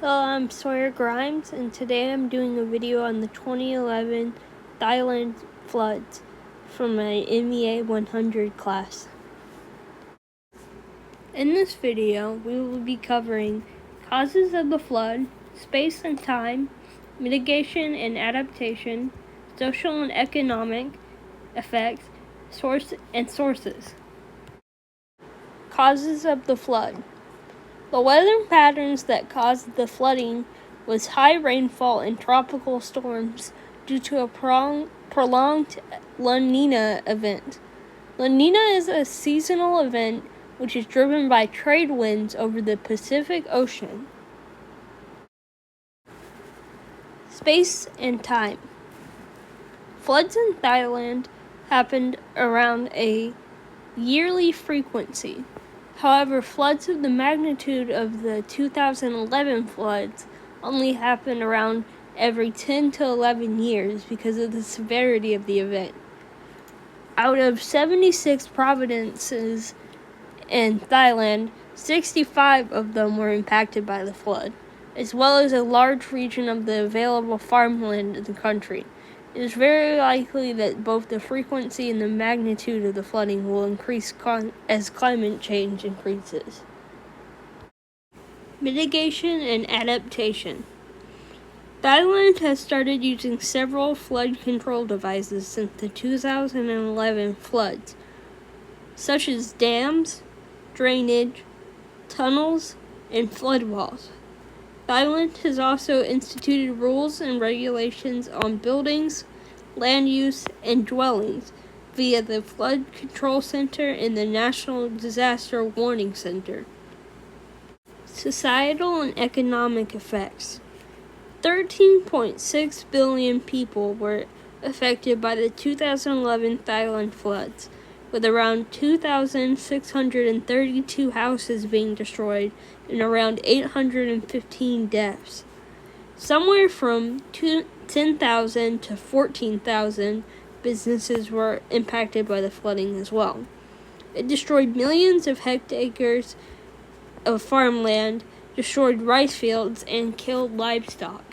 Hello, I'm Sawyer Grimes, and today I'm doing a video on the 2011 Thailand Floods from my MEA 100 class. In this video, we will be covering causes of the flood, space and time, mitigation and adaptation, social and economic effects, sources. Causes of the flood. The weather patterns that caused the flooding was high rainfall and tropical storms due to a prolonged La Nina event. La Nina is a seasonal event which is driven by trade winds over the Pacific Ocean. Space and time. Floods in Thailand happened around a yearly frequency. However, floods of the magnitude of the 2011 floods only happen around every 10 to 11 years because of the severity of the event. Out of 76 provinces in Thailand, 65 of them were impacted by the flood, as well as a large region of the available farmland in the country. It is very likely that both the frequency and the magnitude of the flooding will increase as climate change increases. Mitigation and adaptation. Thailand has started using several flood control devices since the 2011 floods, such as dams, drainage, tunnels, and flood walls. Thailand has also instituted rules and regulations on buildings, land use, and dwellings via the Flood Control Center and the National Disaster Warning Center. Societal and economic effects. 13.6 billion people were affected by the 2011 Thailand floods, with around 2,632 houses being destroyed and around 815 deaths. Somewhere from 10,000 to 14,000 businesses were impacted by the flooding as well. It destroyed millions of hectares of farmland, destroyed rice fields, and killed livestock.